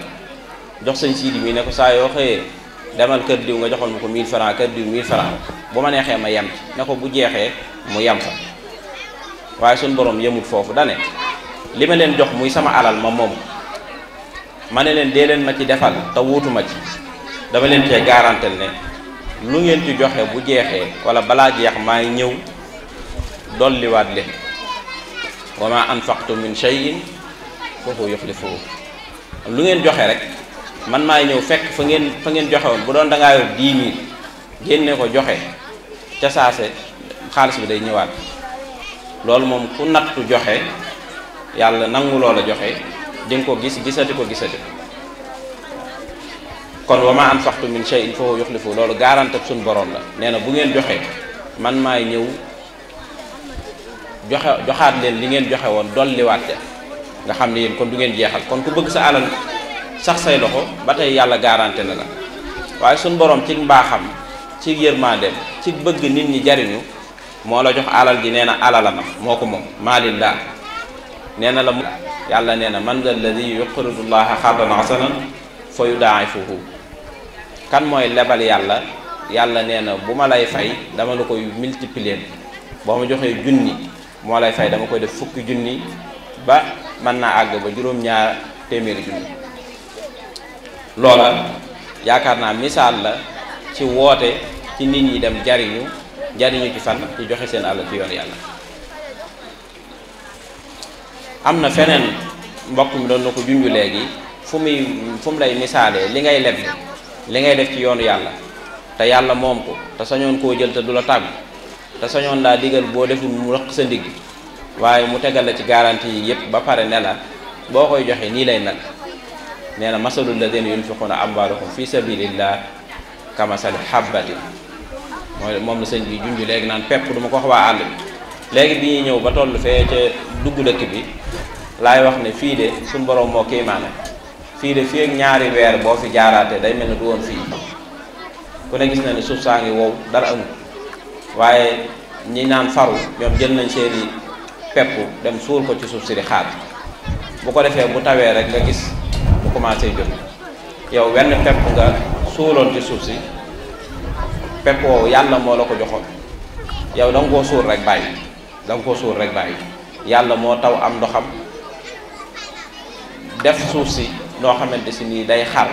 jox sëñ Siidi mi ne ko saa yoo xëyee demal kër diw nga joxoon ma ko 1000 francs kër diw 1000 francs bu ma neexee ma yem ci ne ko bu jeexee mu yem fa. waaye suñ borom yemul foofu dane li ma leen jox muy sama alal ma moom ma ne leen dee leen ma ci defal te wuutu ma ci dama leen cee garantel ne lu ngeen ci joxe bu jeexee wala balaa jeex maa ngi ñëw dolliwaat leen wa ma anfaqtu min shay'in fa huwa yukhlifuhu lu ngeen joxe rek man maay ñëw fekk fa ngeen joxe woon bu doon da ngaa yor 10 000 génne ko joxe ca saase xaalis bi day ñëwaat. loolu moom ku nattu joxe yàlla nangu loola joxe di nga ko gisati ko kon wa ma anfaqtu min shay'in fa huwa yukhlifu loolu garanti ak suñu borom la nee na bu ngeen joxe man maay ñëw joxaat leen li ngeen joxe woon dolliwaat nga xam ne yéen kon du ngeen jeexal kon ku bëgg sa alal sax say loxo ba tey yàlla garanti na la waaye suñu borom ci mbaaxam ci yërmandeem ci bëgg nit ñi jariñu moo la jox alal ji nee na alalama moo ko moom maalillah nee na la yàlla nee na man zal ladi yuqridu llaha qardan hasanan fa yudaa'ifuhu kan mooy lebal yàlla nee na bu ma lay fay dama la koy multiplier boo ma joxee junni moo lay fay dama koy def fukki junni ba mën naa àgg ba juróom-ñaar téeméeri junni loola yaakaar naa misaal la ci woote ci nit ñi dem jariñu ci fan ci joxe seen àll ci yoon yàlla. am na feneen mbokk mi doon na ko junju léegi fu mu lay misaalee li ngay leb li ngay def ci yoonu yàlla te yàlla moom ko te sañoon koo jël te du la tàggu te sañoon laa digal boo deful mu rëq sa ndigg waaye mu tegal la ci garantie yi yépp ba pare ne la boo koy joxe nii lay nag nee na masalul ladina yunfiquna amwaalahum fi sabilillah kamasali habbatin mooy moom la sëñ bi junj léegi naan pepp du ma ko wax waa àll bi léegi bi ñuy ñëw ba toll fee ca dugg dëkk bi laay wax ne fii de suñu borom moo kéemaane fii de fii ak ñaari weer boo fi jaaraatee day mel ne du woon fii ku ne gis na ne suuf saa ngi wow dara amul waaye ñi naan faru ñoom jël nañ seeni pepp dem suul ko ci suuf si di xaar bu ko defee bu tawee rek nga gis bu commencé jóg yow wenn pepp nga suuloon ci suuf si pepp woowu yàlla moo la ko joxoon yow da nga koo suul rek bàyyi da nga koo suul rek bàyyi yàlla moo taw am ndoxam def suuf si noo xamante si nii day xar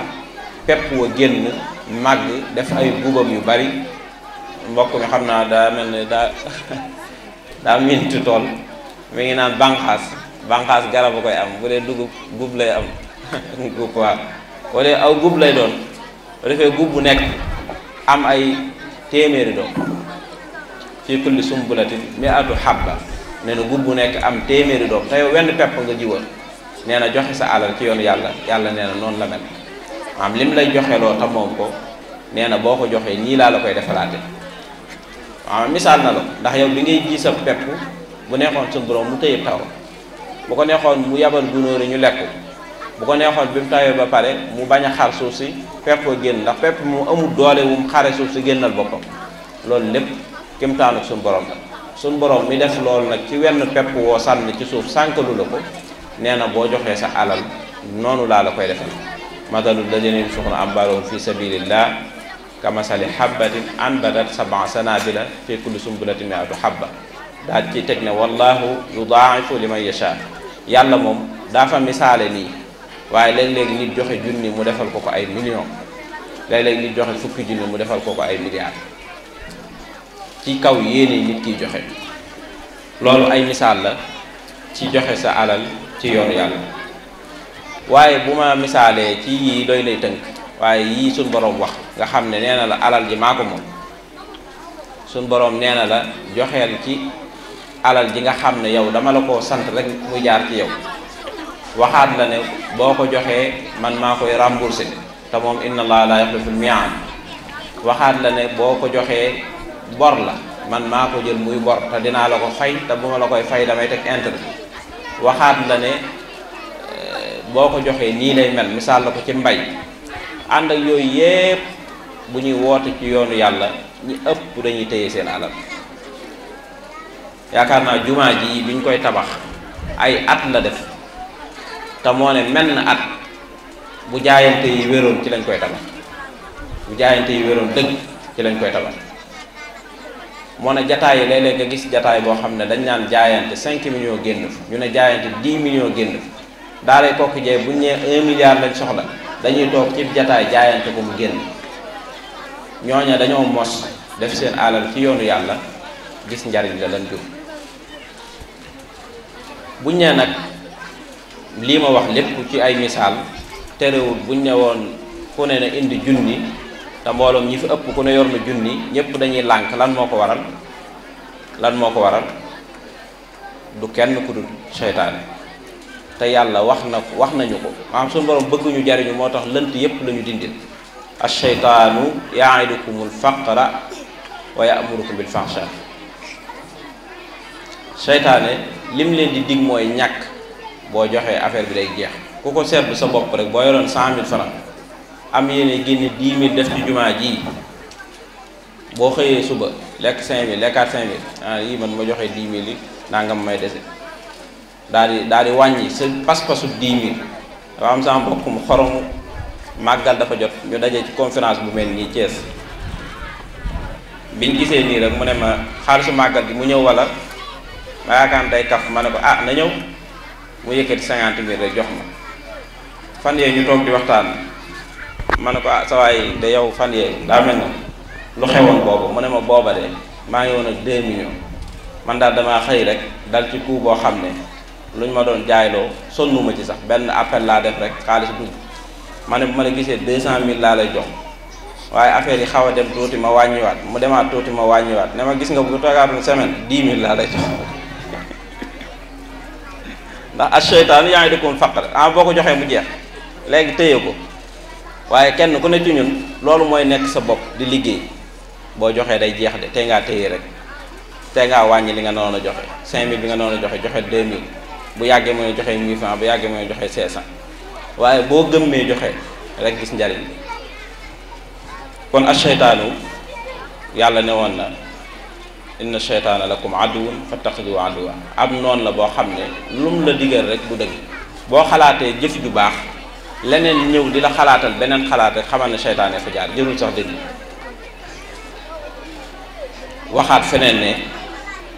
pepp wa génn màgg def ay gubam yu bari mbokk mi xam naa daa mel ne daa mintu tool mi ngi naan banqaas garab a koy am bu dee dugub gub lay am gub waaw wala aw gub lay doon bu defee gub bu nekk am ay téeméeri doom fii kulli sumbulatin mi'atu habba nee na gub bu nekk am téeméeri doom te yow wenn pepp nga jiwoon nee na joxe sa alal ci yoonu yàlla nee na noonu la mel maanaam lim lay joxeloo te moom ko nee na boo ko joxee nii laa la koy defalaate waaw misaal na la ndax yow bi ngay ji sa pepp bu neexoon suñu borom mu tëye taw bu ko neexoon mu yabal gunóor yi ñu lekk bu ko neexoon bi mu tawee ba pare mu bañ a xar suuf si pepp génn ndax pepp mu amul doole wu mu xare suuf si génnal boppam loolu lépp kéemtaanu suñu borom la suñu borom mi def loolu nag ci wenn pepp woo sànni ci suuf sànkalu la ko nee na boo joxee sa alal noonu laa la koy defal mathalu ladina yunfiquna amwaalahum fi sabilillah kamasali habbatin anbatat sab'a sanabila fi kulli sumbulatin mi'atu habba daal ci teg ne wallahu yudaa'ifu liman yasha yàlla moom daa fa misaale nii waaye léeg-léeg nit joxe junni mu defal ko ay millions léeg-léeg nit joxe fukki junni mu defal ko ay milliards ci kaw yéene nit kiy joxe loolu ay misaal la ci joxe sa alal ci yoonu yàlla waaye bu ma misaalee ci yii doy lay tënk waaye yii suñ boroom wax nga xam ne nee na la alal ji maa ko moom suñ boroom nee na la joxeel ci alal ji nga xam ne yow dama la koo sant rek mu jaar ci yow waxaat la ne boo ko joxee man maa koy remboursé te moom inna allah la yaxliful mi'ad waxaat la ne boo ko joxee bor la man maa ko jël muy bor te dinaa la ko fay te bu ma la koy fay damay teg intérêt waxaat la ne boo ko joxee nii lay mel misaal la ko ci mbay ànd ak yooyu yépp bu ñuy woote ci yoonu yàlla ñi ëpp dañuy téye seen alal yaakaar naa jumaa ji bi ñu koy tabax ay at la def te moo ne menn at bu jaayante yi wéroon ci lañ koy tabax bu jaayante yi wéroon dëgg ci lañ koy tabax moo ne jataay yi léeg-léeg nga gis jataay boo xam ne dañ naan jaayante 5 millions génn fa ñu ne jaayante 10 millions génn fa daalay kokki jee buñ nee 1 milliard lañ soxla dañuy toog ci jataay jaayante ko mu génn ñooña dañoo mos def seen alal ci yoonu yàlla gis njariñ la lan jur buñ nee nag lii ma wax lépp ci ay misaal terewul buñ ne woon ku ne na indi junni te mbooloom ñi fi ëpp ku ne yor na junni ñëpp dañuy lànk lan moo ko waral du kenn ku dul seytaane te yàlla wax nañu ko maanaam suñu borom bëgguñu jariñu moo tax lënt yépp la ñu dindil ash-shaytaanu ya'idukumul faqra wa ya'murukum bil fahsha seytaane lim leen di dig mooy ñàkk boo joxee affaire bi day jeex ku ko seetlu sa bopp rek boo yoroon 100 000 francs am yéene génne 10 000 def ci jumaa ji boo xëyee suba lekk 5 000 lekkaat 5 000 yii man ma joxee 10 000 yi nangam may dese daal di wàññi sa pas-pasu 10 000 dafa am sama mbokk mu xoromu màggal dafa jot ñu daje ci conférence bu mel nii Thiès biñ gisee nii rek mu ne ma xaalisu màggal gi mu ñëw wala ma yaakaar day kaf ma ne ko na ñëw mu yëkkati 50 000 rek jox ma fan yee ñu toog di waxtaan ma ne ko sa waay de yow fan yee daa mel na lu xewoon boobu mu ne ma booba de maa ngi woon ak 2 millions man daal damaa xëy rek dal ci coup boo xam ne luñ ma doon jaayloo sonnuma ci sax benn appel laa def rek xaalis dugg ma ne bu ma la gisee 200 000 laa lay jox waaye affaire yi xaw a dem tuuti ma wàññiwaat mu demaat tuuti ma wàññiwaat ne ma gis nga bu toogaatoon semaine 10 000 laa lay jox ndax ash-shaytaan ya'idukumul faqr boo ko joxee mu jeex léegi téye ko waaye kenn ku ne ci ñun loolu mooy nekk sa bopp di liggéey boo joxee day jeex de tey ngaa téye rek tey ngaa wàññi li nga noon a joxe 5000 bi nga noon a joxe 2000 bu yàggee mooy joxe 1000 francs bu yàggee mooy joxe 500 waaye boo gëmmee joxe rek gis njariñ kon asheytaanu yàlla ne woon na inna sheytaana lakum aduwwun fattaxiduhu aduwwa ab noonu la boo xam ne lum la digal rek du dëgg boo xalaatee jëf ju baax leneen ñëw di la xalaatal beneen xalaat rek xamal ne sheytaane fa jaar jërul sax dëgg waxaat feneen ne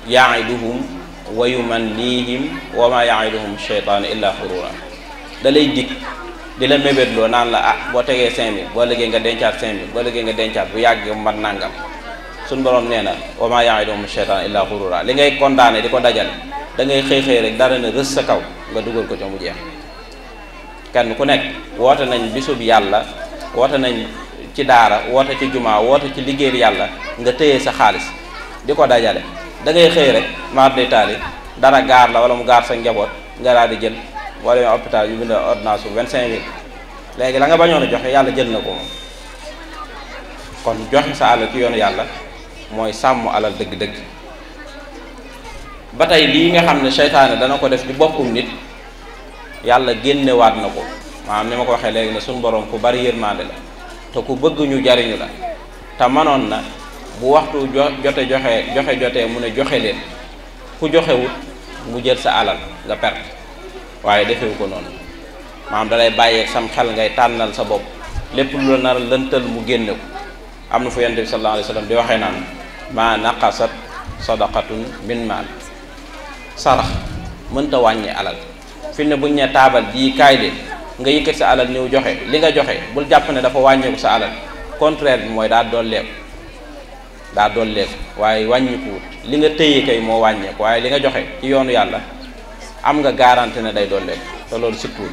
yaiduhum wa yumannihim wa ma yaiduhum sheytaanu illa xurura da lay dig di la mébétloo naan la boo tegee 5000 boo liggéey nga dencaat 5000 boo liggéey nga dencaat bu yàggee mat nangam suñ borom nee na wa ma ya'iduhum shaytaan illa xurura li ngay condamné di ko dajale da ngay xëy rek dara ne rës sa kaw nga dugal ko ca mu jeex kenn ku nekk woote nañ bisub yàlla woote nañ ci daara woote ci jumaa woote ci liggéeyal yàlla nga tëyee sa xaalis di ko dajale da ngay xëy rek maar day taali dara gaar la wala mu gaar sa njaboot nga daal di jël wala yow hôpital yu bind ordonnance bu 25000 léegi la nga bañoon a joxe yàlla jël na ko moom kon joxe sa alal ci yoonu yàlla mooy sàmm alal dëgg-dëgg ba tey lii nga xam ne seytaane dana ko def ci boppum nit yàlla génnewaat na ko maanaam ni ma ko waxee léegi ne suñu borom ku bari yërmande la te ku bëgg ñu jariñu la te manoon na bu waxtu joxe jotee mu ne joxe leen ku joxewut mu jël sa alal nga perte waaye defewu ko noonu maanaam dalay bàyyeeg sam xel ngay tànnal sa bopp lépp lu la nar a lëntal mu génne ko am na fu yonent bi sallallahu alayhi wa sallam di waxee naan ma naqasat sadaqatun min maal sarax mënta wàññi alal fi ne buñ ne taabal jii kaay de nga yëkkat sa alal ñëw joxe li nga joxe bul jàpp ne dafa wàññeeku sa alal contraire bi mooy daa dolleeku waaye wàññikuwut li nga tëye kay moo wàññeeku waaye li nga joxe ci yoonu yàlla am nga garanti ne day dolleeku te loolu sikkuwul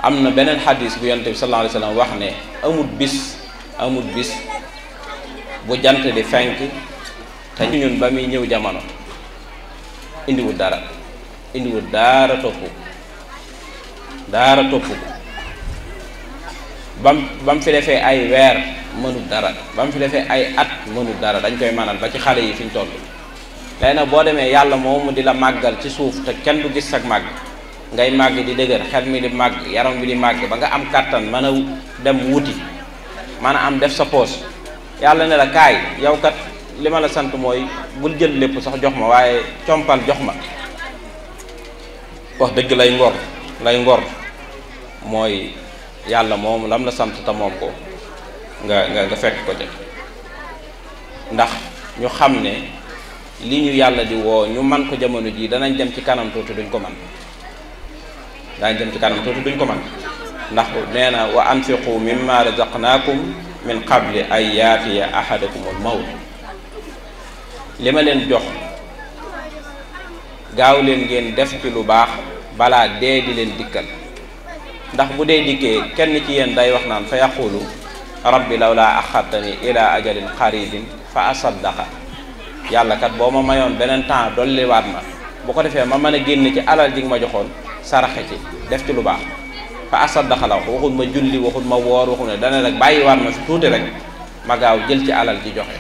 am na beneen xadis bu yonent bi sallallahu alayhi wa sallam wax ne amut bis bu jant di fenk te ñun ba muy ñëw jamono indiwul dara topp ko bam fi defee ay weer mënul dara bam fi defee ay at mënul dara dañ koy manal ba ci xale yi fi ñu toll léegi nag boo demee yàlla moomu di la màggal ci suuf te kenn du gis sag màgg ngay màgg di dëgër xel mi di màgg yaram bi di màgg ba nga am kàttan mën a dem wuti mën a am def sa poos yàlla ne la kaay yow kat li ma la sant mooy bul jël lépp sax jox ma waaye compal jox ma wax dëgg lay ngor mooy yàlla moom lam la sant te moom ko nga fekk ko ca ndax ñu xam ne li ñu yàlla di woo ñu man ko jamono jii danañ dem ci kanam tuuti duñ ko man ndax nee na wa anfiqu mimma razaqnaakum min qabli an yaatiya ahadakumul mawt li ma leen jox gaaw leen ngeen def ci lu baax balaa dee di leen dikkal ndax bu dee dikkee kenn ci yéen day wax naan fa yaqulu rabbi lawlaa axartani ila ajalin qaribin fa asaddaqa yàlla kat boo ma mayoon beneen temps dolliwaat ma bu ko defee ma mën a génn ci alal ji nga ma joxoon saraxe ci def ci lu baax fa asaddaqa la waxul ma julli waxul ma woor waxul ne dana rek bàyyiwaat ma fi tuuti rek ma gaaw jël ci alal ji joxe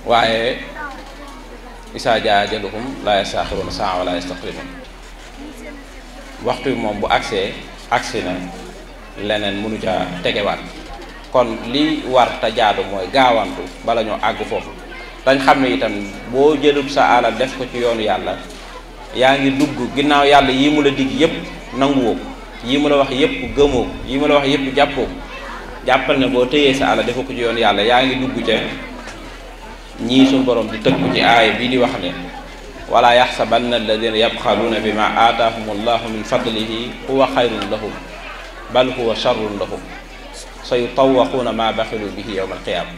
waaye isaa jaa ajaluhum laa yastaaxiruuna saa wala yastaqdimuun waxtu bi moom bu agsi na leneen mënu ca tegewaat kon li war te jaadu mooy gaawantu bala ñoo àgg foofu dañ xam ne itam boo jëlub sa alal def ko ci yoonu yàlla yaa ngi dugg ginnaaw yàlla yii mu la dig yépp nanguwoo ko yii mu la wax yépp gëmoo ko yii mu la wax yépp jàppoo ko jàppal ne boo tëyee sa alal defa ko ci yoonu yàlla yaa ngi dugg ca ñii suñu borom di tëkku ci aaya bii di wax ne wala yaxsabanna alladina yabxaluuna bima aataahum allahu min fadlihi huwa xayrun lahum bal huwa charrun lahum sa yutawaquuna ma baxilu bihi yowma alqiyaama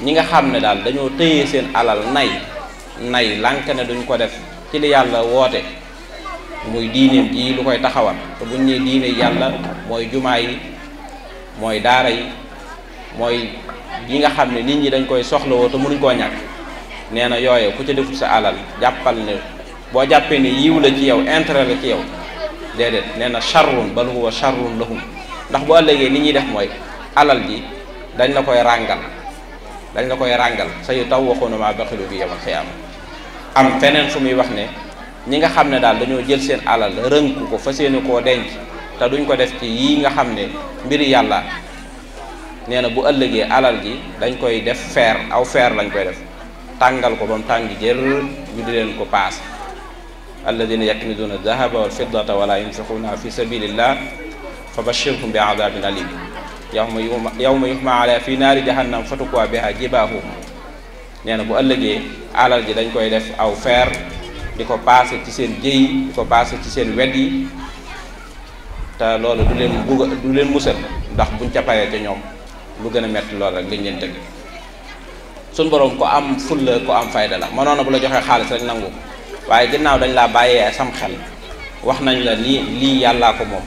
ñi nga xam ne daal dañoo tëyee seen alal nay lànk ne duñ ko def ci li yàlla woote muy diineem ji lu koy taxawal te buñ ne diine yàlla mooy jumaa yi mooy daara yi mooy yi nga xam ne nit ñi dañ koy soxlawoo te mënuñ koo ñàkk nee na yooye ku ca defut sa alal jàppal ne boo jàppee ne yiw la ci yow intérêt la ci yow déedéet nee na charrun bal huwa charrun lahum ndax bu ëllëgee li ñuy def mooy alal ji dañ la koy ràngal sa yu taw waxoona maa baxilu bi yawmal xiyaama am feneen fu muy wax ne ñi nga xam ne daal dañoo jël seen alal rënku ko fas yéene koo denc te duñ ko def ci yii nga xam ne mbiri yàlla nee na bu ëllëgee alal ji dañ koy def feer aw feer lañ koy def tàngal ko ba mu tàng jër ñu di leen ko paas alladina yaknizuna dahaba wal fiddata wala yunfiquna fi sabilillah fa bashirhum bi adabin alim yawma yuhma ala fi naari jahannam fatukwa biha jibahum nee na bu ëllëgee alal ji dañ koy def aw feer di ko paase ci seen jëy di ko paase ci seen wet yi te loolu du leen musal ndax buñ ca paree ca ñoom lu gën a metti loolu rek liñ leen tëgg suñ boroom ko am fulla ko am fayda la mënoon na bu la joxee xaalis rek nangu waaye ginnaaw dañ laa bàyyee sam xel wax nañ la lii yàllaa ko moom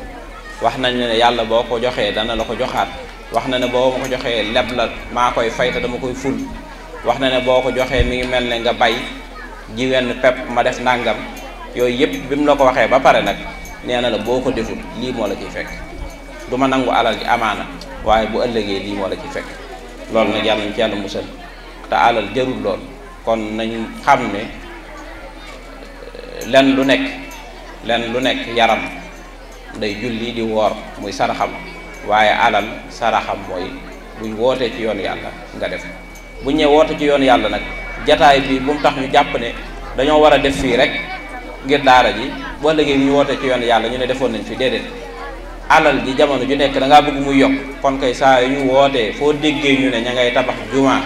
wax nañ ne yàlla boo ko joxee dana la ko joxaat wax na ne boo ma ko joxee leb la maa koy fay te dama koy ful wax na ne boo ko joxee mi ngi mel ne nga bay ji wenn pepp ma def nangam yooyu yëpp bi mu la ko waxee ba pare nag nee na la boo ko deful lii moo la ciy fekk du ma nangu alal ji amaana waaye bu ëllëgee lii moo la ciy fekk loolu nag yàlla nañ ci yàlla musal te alal jarul lool kon nañ xam ne len lu nekk yaram day julli di woor muy saraxam waaye alal saraxam mooy buñ wootee ci yoonu yàlla nga def buñ ñëwee woote ci yoonu yàlla nag jataay bi bu mu tax ñu jàpp ne dañoo war a def fii rek ngir daara ji boo léegi ñu wootee ci yoonu yàlla ñu ne defoon nañ fi déedéet alal ji jamono ju nekk da ngaa bëgg muy yokk kon kay saa yu ñu wootee foo déggee ñu ne ña ngay tabax jumaa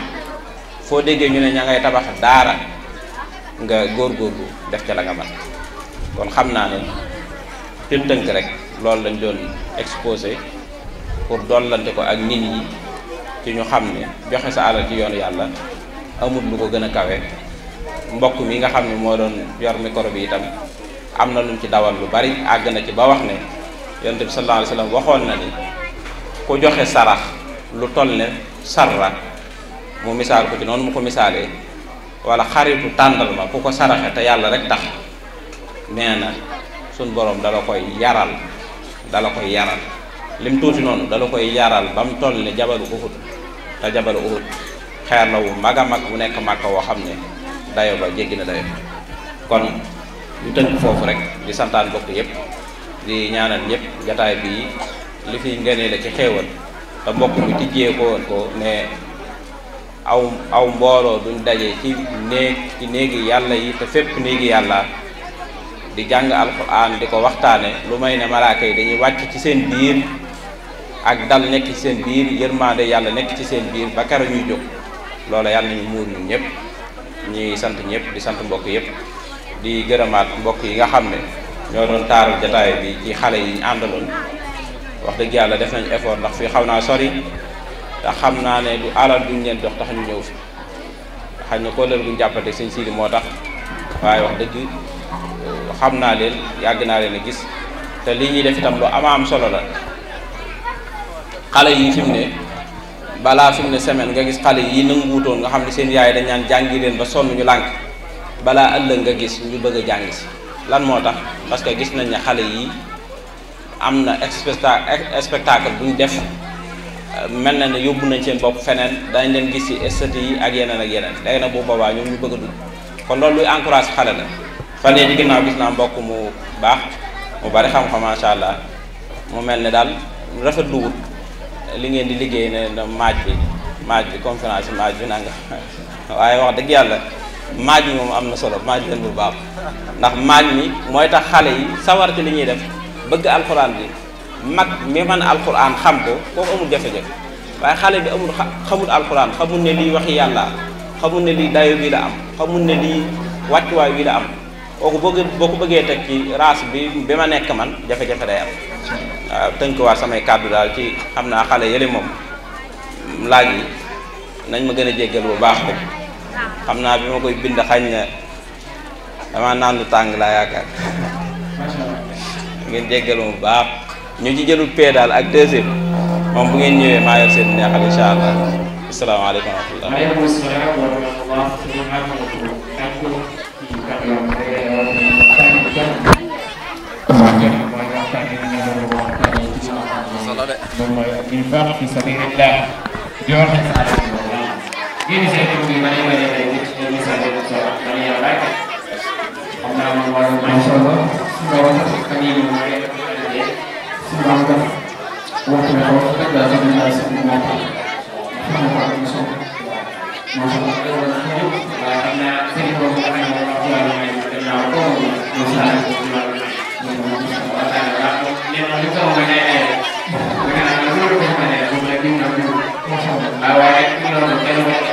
foo déggee ñu ne ña ngay tabax daara nga góorgóorlu def ca la nga man kon xam naa ne tënk rek loolu lañ doon exposé pour dollante ko ak nit ñi ci ñu xam ne joxe sa alal ci yoonu yàlla amul lu ko gën a kawe mbokk mi nga xam ne moo doon yor micro bi itam am na lu mu ci dawal lu bari àgg na ci ba wax ne yonent bi sallallahu alayhi wasallam waxoon na ni ku joxe sarax lu toll ne sarra mu misaal ko ci noonu mu ko misaalee wala xaritu tàndarma ku ko saraxe te yàlla rek tax nee na suñ borom dala koy yaral lim tuuti noonu dala koy yaral ba mu toll ne jabalu Uhud te jabalu Uhud xeer la wu mag a mag bu nekk Makka woo xam ne dayo ba jéggi na dayo kon ñu tënk foofu rek di santaan bokk yépp di ñaanal ñëpp jataay bii li fi ngënee la ci xéewal te mbokk mi tijjee ko woon ko ne aw mbooloo duñ daje ci néegi yàlla yi te fépp néegi yàlla di jàng alquran di ko waxtaane lu may ne malaaka yi dañuy wàcc ci seen biir ak dal nekk ci seen biir yërmande yàlla nekk ci seen biir ba keroog ñuy jóg loola yàlla nañu muur ñun ñëpp ñuy sant ñëpp di sant mbokk yëpp di gërëmaat mbokk yi nga xam ne ñoo doon taaral jataay bi ci xale yi ñu àndaloon wax dëgg yàlla def nañ effort ndax fii xaw naa sori te xam naa ne du alal duñ leen jox tax ñu ñëw fi xañ na kóllëre guñ jàppante sëñ Sidi moo tax waaye wax dëgg xam naa leen yàgg naa leen a gis te lii ñuy def itam lu am solo la xale yi fi mu ne balaa fi mu ne semaine nga gis xale yi nanguwutoon nga xam ne seen yaay dañ naan jàngi leen ba sonn ñu lànk balaa ëllëg nga gis ñu bëgg a jàng si lan moo tax parce que gis nañ ne xale yi am na spectacle bu ñu def mel na ne yóbbu nañ seen bopp feneen dañ leen gis ci esthétique yi ak yeneen léegi nag bu boobaa ñoom ñu bëgg a dugg kon loolu luy encourage xale la fan yii ci ginnaaw gis naa mbokk mu baax mu bari xam-xam macha allah mu mel ne daal rafetlu wut li ngeen di liggéey ne maaj bi conférence maaj bi nanga waaye wax dëgg yàlla maaj mi moom am na solo maaj leen bu baax ndax maaj mi mooy tax xale yi sawar ci li ñuy def bëgg alxuraan bi mag mi man alxuraan xam ko kooku amul jafe-jafe waaye xale bi xamul alxuraan xamul ne lii waxi yàlla xamul ne lii dayo bi la am xamul ne lii wàccuwaay wi la am kooku boo ko bëggee teg ci race bi ma nekk man jafe-jafe day am waaw tënk waa samay kàddu daal ci xam naa xale yële moom laaj yi nañ ma gën a jéggal bu baax ko xam naa bi ma koy bind xañ na dama naan lu tàng laa yaakaar ngeen jéggal bu baax ñu ci jëlul pee daal ak deuxième moom bu ngeen ñëwee maa yor seen neexal incha allah asalaamaaleykum wa rahmatullah moom mooy infaq fi sabilillah joxe sa alal yéen seen tur bi bari bari day nit ñi ñu sa leen so man yow rek xam naa moom war ma sha Allah su ko wax kan yi mo rek su ko wax waxtu na ko tak la ci na ci mo ma sha Allah xam naa seen ko nga xam ne wax yàlla may ma dem naa ko mo sha Allah li ko ma ngay ay nga na lu ko ma ne ko la ñu na ñu mo sha Allah waaye ñu